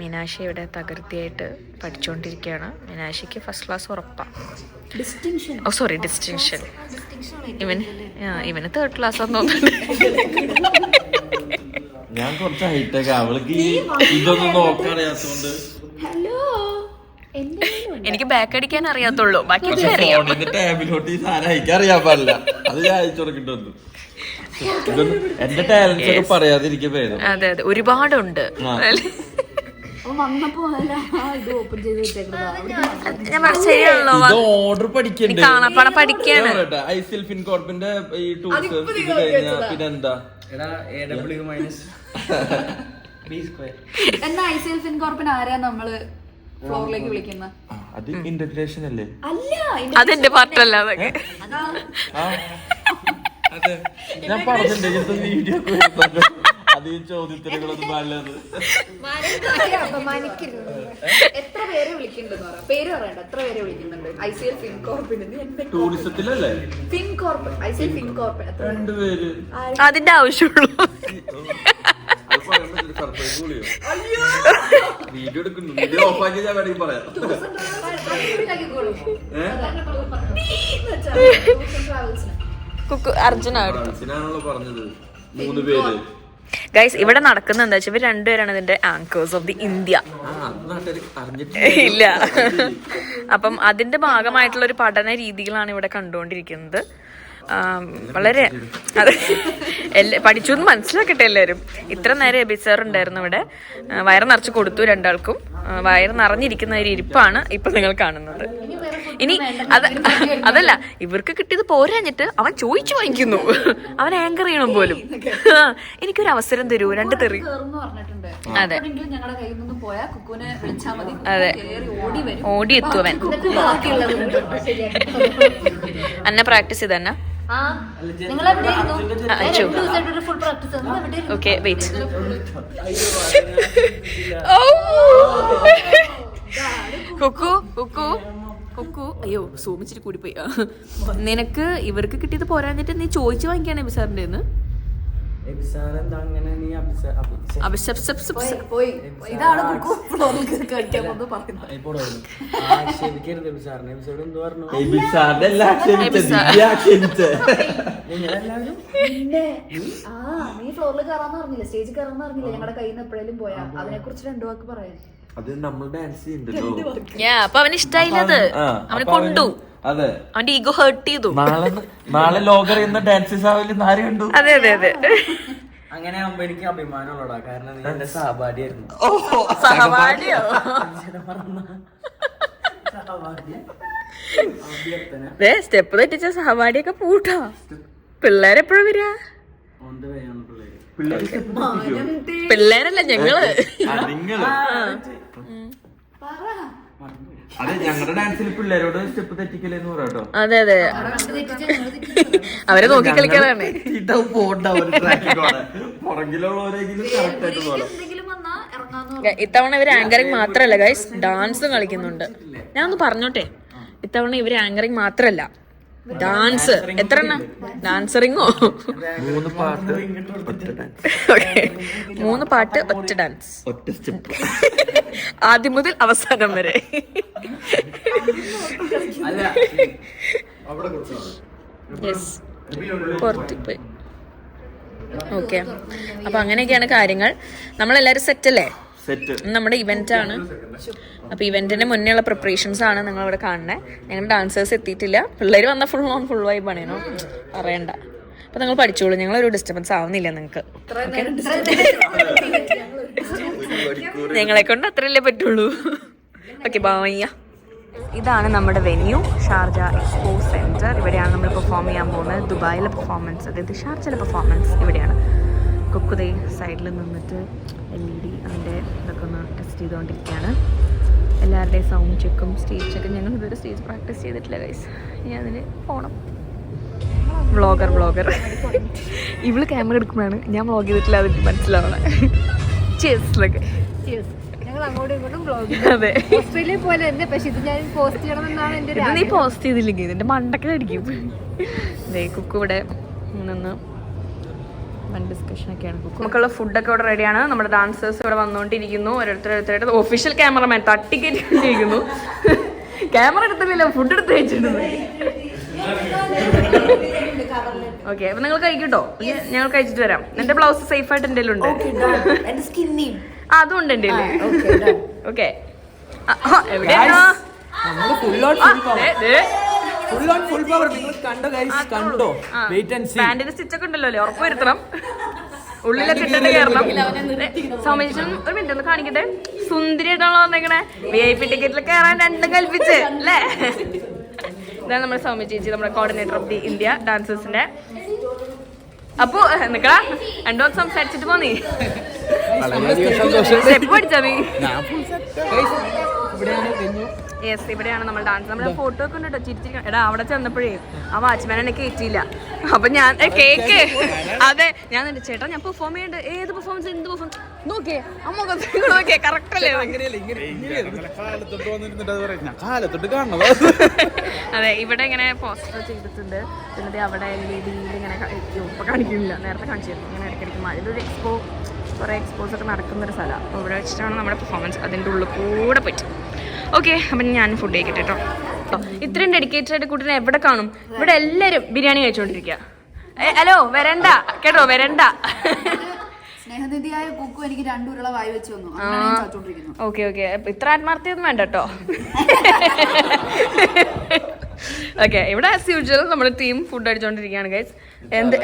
മീനാക്ഷി ഇവിടെ തകൃതിയായിട്ട് പഠിച്ചുകൊണ്ടിരിക്കുകയാണ്. മീനാക്ഷിക്ക് first class ഉറപ്പാണ്. Sorry, distinction. ഇവന് തേർഡ് ക്ലാസ് ആണെന്ന് തോന്നുന്നുണ്ട്. ഞാൻ കുറച്ച് ഹൈറ്റൊക്കെ അവൾക്ക് ഇതൊന്നും നോക്കാറിയാത്തോണ്ട് എനിക്ക് ബാക്ക് അടിക്കാൻ അറിയാത്തുള്ളൂ, ബാക്കി അറിയാം. ടാബിലോട്ട് ഈ സാധനം അയക്കാറിയാൻ പാടില്ല, അത് ഞാൻ അയച്ചു കൊടുക്കിട്ടൊന്നു. എന്റെ ടാലൻസ് ഒക്കെ പറയാതിരിക്കും പേര്. അതെ അതെ, ഒരുപാടുണ്ട്. ഓർഡർ പഠിക്കണ്ടേ, ഐസിഎൽ ഫിൻകോർപ്പിന്റെ ഈ ടൂൾസ് ഇത് കഴിഞ്ഞാ പിന്നെന്താ ഫ്ലോറിലേക്ക് വിളിക്കുന്ന അത് ഇന്റഗ്രേഷൻ അല്ലേ? അതെന്റെ പാർട്ടല്ല അതൊക്കെ. അതെ, ഞാൻ പറഞ്ഞിട്ടുണ്ട് വീഡിയോ അത് ഈ ചോദ്യത്തിനൊന്നും നല്ലത്. എത്ര പേരെ വിളിക്കുന്നുണ്ടെന്ന് പറയാം, പേര് പറയണ്ട, എത്ര പേരെ വിളിക്കുന്നുണ്ട് ഐസിഎൽ ഫിൻകോർപ്പിന്? ടൂറിസത്തിലല്ലേ? ഫിൻകോർപ്പ്, ഐസിഎൽ ഫിൻകോർപ്പ് 2 പേര്. അതിന്റെ ആവശ്യമുള്ളൂ. വീഡിയോ എടുക്കുന്നു, വീഡിയോ ഓഫാക്കി ഞാൻ വേണമെങ്കിൽ പറയാം. അർജുനാണല്ലോ പറഞ്ഞത് 3 പേര്. ഗൈസ്, ഇവിടെ നടക്കുന്ന എന്താ വെച്ചാൽ ഇവർ രണ്ടുപേരാണ് ഇതിന്റെ ആങ്കേഴ്സ് ഓഫ് ദി ഇന്ത്യ. ഇല്ല, അപ്പം അതിന്റെ ഭാഗമായിട്ടുള്ള ഒരു പഠന രീതികളാണ് ഇവിടെ കണ്ടുകൊണ്ടിരിക്കുന്നത്. വളരെ പഠിച്ചു എന്ന് മനസ്സിലാക്കട്ടെ എല്ലാവരും. ഇത്ര നേരം എബി സാർ ഉണ്ടായിരുന്നു ഇവിടെ, വയറ് നിറച്ച് കൊടുത്തു രണ്ടാൾക്കും. വയറ് നിറഞ്ഞിരിക്കുന്ന ഒരു ഇരിപ്പാണ് ഇപ്പൊ നിങ്ങൾ കാണുന്നത്. ഇനി അതല്ല, ഇവർക്ക് കിട്ടിയത് പോരാഞ്ഞിട്ട് അവൻ ചോദിച്ചു വാങ്ങിക്കുന്നു. അവൻ ആങ്കർ ചെയ്യണം പോലും. എനിക്കൊരു അവസരം തരൂ, 2 തെറി. അതെ അതെ, ഓടി എത്തും അവൻ. അന്ന പ്രാക്ടീസ് ചെയ്തന്ന. Okay, wait. കുക്കു കുക്കു കുക്കു, അയ്യോ സൂമിച്ചിട്ട് കൂടിപ്പോയി. നിനക്ക് ഇവർക്ക് കിട്ടിയത് പോരാഞ്ഞിട്ട് നീ ചോദിച്ചു വാങ്ങിക്കാണ് എബിസാറിന്റെ നിന്ന്. സ്റ്റേജിൽ കയറാന്ന് പറഞ്ഞില്ലേ, ഞങ്ങളുടെ കയ്യിൽ നിന്ന് എപ്പോഴേലും പോയാ അതിനെ കുറിച്ച് 2 വാക്ക് പറയാൻ. അത് നമ്മൾ ഡാൻസ് ചെയ്യുന്നുണ്ടല്ലോ. അപ്പൊ അവന് ഇഷ്ടായില്ല, അത് അവന് കൊണ്ടു. അതെ, അവന്റെ ഈഗോ ഹേർട്ട് ചെയ്തു. നാളെ ലോകറിയുന്ന ഡാൻസേഴ്സ് ആവില്ല, ആര് കണ്ടു? അതെ അതെ അതെ, അങ്ങനെ ആവുമ്പോ എനിക്ക് അഭിമാനമുള്ളടാ, കാരണം നീ എന്റെ സഹപാഠിയായിരുന്നു. സഹപാഠിയോ? സ്റ്റെപ്പ് തെറ്റിച്ച സഹപാഠിയൊക്കെ പൂട്ടാ. പിള്ളേരെപ്പോഴും വരിക? പിള്ളേരല്ല ഞങ്ങള്. അതെ, ഞങ്ങളുടെ ഡാൻസിൽ പിള്ളേരോട് സ്റ്റെപ്പ് തെറ്റിക്കലെന്ന് പറയാട്ടോ. അതെ അതെ, അവരെ നോക്കി കളിക്കാനാണ്. ഇത്തവണ ഇവര് ആങ്കറിങ് മാത്രല്ല ഗൈസ്, ഡാൻസും കളിക്കുന്നുണ്ട്. ഞാൻ ഒന്ന് പറഞ്ഞോട്ടെ, ഇത്തവണ ഇവര് ആങ്കറിങ് മാത്രല്ല, ഡാൻസ്. എത്ര എണ്ണ ഡാൻസറിങ്ങോ? 3 പാട്ട് ഒറ്റ ഡാൻസ്, ഒറ്റ സ്റ്റെപ്പ്, ആദ്യം മുതൽ അവസാനം വരെ. പുറത്തുപോയി. ഓക്കെ, അപ്പൊ അങ്ങനെയൊക്കെയാണ് കാര്യങ്ങൾ. നമ്മളെല്ലാരും സെറ്റ് അല്ലേ? നമ്മുടെ ഇവന്റ് ആണ്. അപ്പൊ ഇവന്റിന് മുന്നേ ഉള്ള പ്രിപ്പറേഷൻസ് ആണ് നിങ്ങൾ ഇവിടെ കാണുന്നത്. ഞങ്ങൾ ഡാൻസേഴ്സ് എത്തിയിട്ടില്ല, പിള്ളേർ വന്ന ഫുൾ വൈബ് ആണേനോ, പറയണ്ട. അപ്പൊ നിങ്ങൾ പഠിച്ചോളൂ, ഞങ്ങളൊരു ഡിസ്റ്റർബൻസ് ആവുന്നില്ല നിങ്ങൾക്ക്. ഞങ്ങളെ കൊണ്ട് അത്രയല്ലേ പറ്റുള്ളൂ. ഓക്കെ, ബായ്യ. ഇതാണ് നമ്മുടെ വെന്യൂ, ഷാർജ എക്സ്പോ സെന്റർ. ഇവിടെയാണ് നമ്മൾ പെർഫോം ചെയ്യാൻ പോകുന്നത്. ദുബായിലെ പെർഫോമൻസ്, അതായത് ഷാർജയിലെ പെർഫോമൻസ് ഇവിടെയാണ്. കൊക്കുതേ സൈഡിൽ നിന്നിട്ട് LED അതിൻ്റെ ഇതൊക്കെ ഒന്ന് ടെസ്റ്റ് ചെയ്തുകൊണ്ടിരിക്കുകയാണ്. എല്ലാവരുടെയും സൗണ്ട് ചെക്കും സ്റ്റേജ് ചെക്കും. ഞങ്ങൾ ഇതുവരെ സ്റ്റേജ് പ്രാക്ടീസ് ചെയ്തിട്ടില്ല ഗൈസ്, ഇനി അതിന് പോകണം. വ്ളോഗർ ഇവള് ക്യാമറ എടുക്കുമ്പോഴാണ് ഞാൻ വ്ളോഗ് ചെയ്തിട്ടില്ല അതെനിക്ക് മനസ്സിലാവണം. അതെ, ഓസ്ട്രേലിയ പോലെ തന്നെ, പക്ഷെ ഇത് ഞാൻ പോസ്റ്റ് ചെയ്യണമെന്നാണ് എന്റെ. ഇത് നീ പോസ്റ്റ് ചെയ്തില്ലെങ്കിൽ ഇതിന്റെ മണ്ടക്കടിക്കും. കുക്കു ഇവിടെ നിന്ന് ഡിസ്കഷൻ ഒക്കെയാണ്. നമുക്കുള്ള ഫുഡൊക്കെ ഇവിടെ റെഡിയാണ്. നമ്മുടെ ഡാൻസേഴ്സ് ഇവിടെ വന്നുകൊണ്ടിരിക്കുന്നു. ഓരോരുത്തരായിട്ട് ഒഫീഷ്യൽ ക്യാമറമാൻ തട്ടിക്കേറ്റിരിക്കുന്നു. ക്യാമറ എടുത്തില്ലല്ലോ, ഫുഡ് എടുത്ത് വെച്ചിട്ടുണ്ട്. ഓക്കെ, അപ്പൊ നിങ്ങൾ കഴിക്കട്ടോ, ഞങ്ങൾ കഴിച്ചിട്ട് വരാം. എന്റെ ബ്ലൗസ് സേഫ് ആയിട്ട് എന്റെ ഉണ്ട്. അതും ഉണ്ട് എന്റെ. ഓക്കെ, എവിടെയാണോ പാന്റിന്റെ സ്റ്റിച്ചൊക്കെ ഉണ്ടല്ലോ, ഉറപ്പ് വരുത്തണം. ഉള്ളിലൊക്കെ ഇട്ടിട്ട് കയറണം. സൗമ്യചേച്ചൻ ഒരു മിനിറ്റ് ഒന്ന് കാണിക്കട്ടെ. സുന്ദരിയായിട്ടാണല്ലോ വന്നേക്കണേ. VIP ടിക്കറ്റിൽ കയറാൻ രണ്ടും കൽപ്പിച്ച് അല്ലേ? ഇതാണ് നമ്മുടെ സൗമ്യ ചേച്ചി, നമ്മുടെ കോർഡിനേറ്റർ ഓഫ് ദി ഇന്ത്യ ഡാൻസേഴ്സിന്റെ. അപ്പൊ നിക്കടാ, രണ്ടു സംസാരിച്ചിട്ട് പോന്നീ സ്റ്റെപ്പ് അടിച്ചാ നീ. യെസ്, ഇവിടെയാണ് നമ്മൾ ഡാൻസ്. നമ്മുടെ ഫോട്ടോ ഒക്കെ ഉണ്ട് കേട്ടോ, ചിരിച്ചിരിക്കണം. എടാ അവിടെ ചെന്നപ്പോഴേ ആ വാച്ച്മാൻ എന്നെ കയറ്റിയില്ല. അപ്പൊ ഞാൻ കേക്ക് അതെ ഞാൻ ചേട്ടാ ഞാൻ പെർഫോം ചെയ്യണ്ട്. ഏത് പെർഫോമൻസ്, എന്ത് പെർഫോമൻസ് നോക്കിയേ, അമ്മ നോക്കിയേ, കറക്റ്റ് അല്ലേ? അതെ, ഇവിടെ ഇങ്ങനെ പോസ്റ്റർ ചെയ്തിട്ടുണ്ട്. പിന്നെ അവിടെ LED ഇങ്ങനെ ഇപ്പൊ കാണിക്കുന്നില്ല, നേരത്തെ കാണിച്ചിരുന്നു. ഇങ്ങനെ ഇടയ്ക്കിടയ്ക്ക് മഴ. ഇതൊരു കുറേ എക്സ്പോസ് ഒക്കെ നടക്കുന്നൊരു സ്ഥലമാണ്. അപ്പോൾ ഇവിടെ വെച്ചിട്ടാണ് നമ്മുടെ പെർഫോമൻസ്. അതിൻ്റെ ഉള്ളിൽ കൂടെ പറ്റും. ഓക്കെ, അപ്പം ഞാൻ ഫുഡ് കഴിക്കട്ടെ കേട്ടോ. ഇത്രയും ഡെഡിക്കേറ്റഡ് ആയിട്ട് കൂട്ടിനെ എവിടെ കാണും? ഇവിടെ എല്ലാവരും ബിരിയാണി കഴിച്ചുകൊണ്ടിരിക്കുക. ഹലോ, വരണ്ട കേട്ടോ, വരണ്ട. സ്നേഹനിധിയായ കുക്കു എനിക്ക് 2 ഉരുള വായി വെച്ച് വന്നു. ഓക്കെ ഓക്കെ, ഇത്ര ആത്മാർത്ഥ്യൊന്നും വേണ്ട കേട്ടോ. ഓക്കെ, ഇവിടെ ആസ് യൂഷ്വൽ നമ്മുടെ ടീം ഫുഡ് അടിച്ചോണ്ടിരിക്കുകയാണ് ഗൈസ്. എന്ത്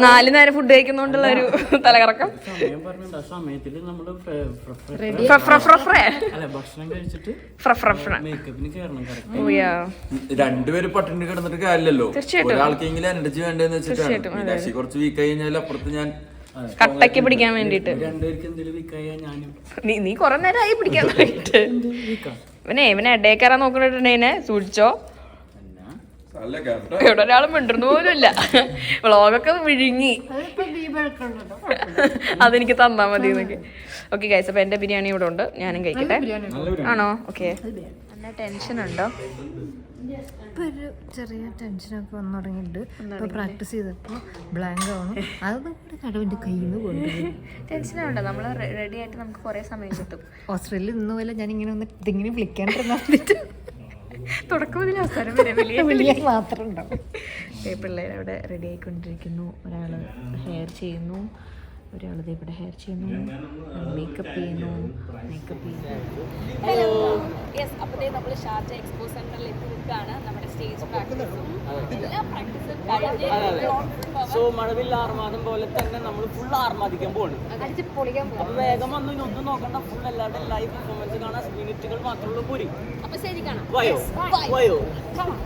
4 നേരം ഫുഡ് കഴിക്കുന്നോണ്ടുള്ള ഒരു തലകറക്കം. രണ്ടുപേര് പട്ടിണി കിടന്നിട്ട് കാര്യമല്ലോ. ഒരാൾക്കെങ്കിലും എനർജി വേണ്ടെന്ന് വെച്ചിട്ടാണ്. മീനാക്ഷി കുറച്ച് വീക്ക് കഴിഞ്ഞാൽ അപ്പുറത്ത് ഞാൻ കട്ടയ്ക്ക് പിടിക്കാൻ വേണ്ടിട്ട് നീ കൊറേ നേരമായി പിടിക്കാൻ വേണ്ടിട്ട്. ഇവനെ ഇടയിൽ കയറാൻ നോക്കണിട്ടുണ്ടെന്നെ സൂക്ഷിച്ചോ. ഇവിടെ ഒരാളും മിണ്ടുന്നു പോലും ഇല്ല. വ്ളോഗൊക്കെ വിഴുങ്ങി അതെനിക്ക് തന്നാ മതി എന്നൊക്കെ. ഓക്കെ ഗൈസ്, അപ്പൊ എന്റെ ബിരിയാണി ഇവിടെ ഉണ്ട്, ഞാനും കഴിക്കട്ടെ. ആണോ? ഓക്കെ. നല്ല ടെൻഷൻ ഉണ്ടോ? ഇപ്പൊ ഒരു ചെറിയ ടെൻഷനൊക്കെ വന്നു തുടങ്ങിയിട്ട്. ഇപ്പൊ പ്രാക്ടീസ് ചെയ്തപ്പോൾ ബ്ലാങ്ക് ആവണം. അത് കടവിന്റെ കയ്യിൽ നിന്ന് കൊണ്ടുപോയി. ടെൻഷനുണ്ടോ? നമ്മൾ റെഡി ആയിട്ട് നമുക്ക് കുറെ സമയം കിട്ടും. ഓസ്ട്രേലിയ ഇന്ന് പോലെ ഞാൻ ഇങ്ങനെ ഒന്ന് ഇതിങ്ങനെ വിളിക്കാണ്ടിരുന്നിട്ട് തുടക്കം മുതൽ അവസാനം വരെ വലിയ മാത്രം ഉണ്ടാവും. പിള്ളേർ അവിടെ റെഡി ആയിക്കൊണ്ടിരിക്കുന്നു. ഒരാള് ഹെയർ ചെയ്യുന്നു, ഒരാളത് ഇവിടെ ഹെയർ ചെയ്യുന്നു, മേക്കപ്പ് ചെയ്യുന്നു. ഹലോ, യെസ്, അപ്പോഴത്തേ നമ്മൾ ഷാർജ എക്സ്പോ സെന്ററിൽ എത്തി നിൽക്കുകയാണ്. നമ്മുടെ സ്റ്റേജ് പ്രാക്ടീസും എല്ലാ പ്രാക്ടീസും കഴിഞ്ഞ് മഴവിൽ ആർമാദം പോലെ തന്നെ നമ്മൾ ഫുൾ ആർമാദിക്കാൻ പോകുന്നു. അപ്പൊ വേഗം വന്നു, ഒന്നും നോക്കണ്ട, ഫുൾ എല്ലാവരുടെ ലൈവ് പെർഫോമൻസ് കാണാൻ മിനിറ്റുകൾ മാത്രമുള്ള പോരി. അപ്പൊ ശരി, കാണാം. വയോ ഓണാണോ?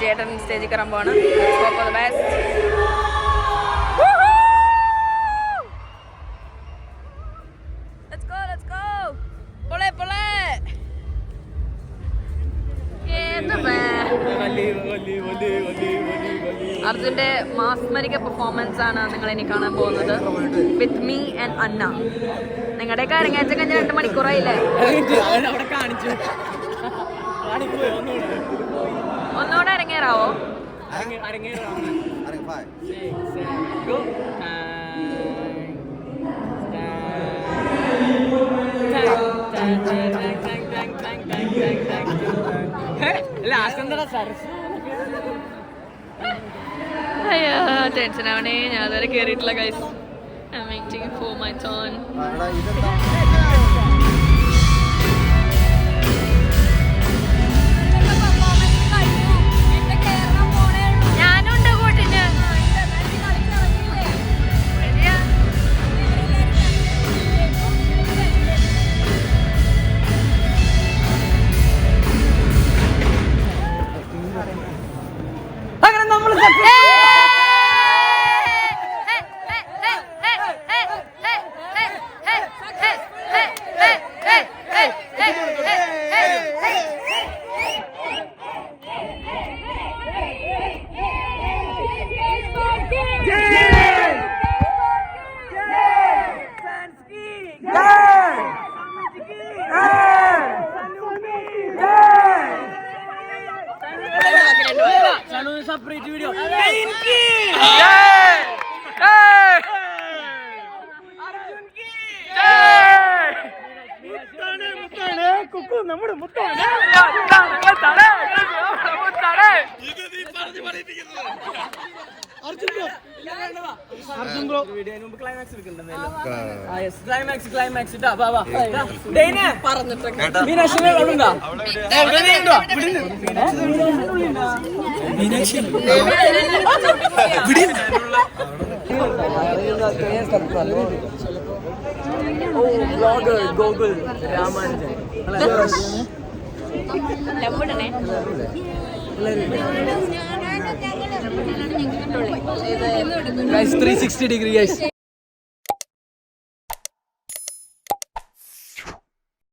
ചേട്ടൻ സ്റ്റേജിൽ കയറാൻ പോവാണ്. Hope for the best. Let's go. പൊളെ. അർജുന്റെ മാസ്മരിക പെർഫോമൻസ് ആണ് നിങ്ങൾ ഇനി കാണാൻ പോകുന്നത്. വിത്ത് മീ ആൻഡ് അന്ന. നിങ്ങളുടെയൊക്കെ അരങ്ങേറ്റം കഴിഞ്ഞ 2 മണിക്കൂറായില്ലേ? ഒന്നുകൂടെ അരങ്ങേറാവോ? അയ്യോ ടെൻഷൻ ആവണേ. ഞാൻ അതുവരെ കേറിയിട്ടില്ല guys. I'm waiting for my turn. ഞാനുണ്ട് കൂട്ടിന്. അങ്ങനെ നമ്മൾ സെപ്പറേറ്റ് വീഡിയോ കുക്കു നമ്മുടെ മുത്താണ്. അർജുൻ ബ്രോ വീഡിയോന് മുമ്പ് ക്ലൈമാക്സ് എടുക്കണ്ടല്ലോ. ക്ലൈമാക്സ് ഇട്ടാ വാ പറഞ്ഞിട്ട് മീനാക്ഷി അവിടെ ഗോകുൽ രാമാനുജൻ ലംബുടനെ 360 ഡിഗ്രി ഗൈസ്.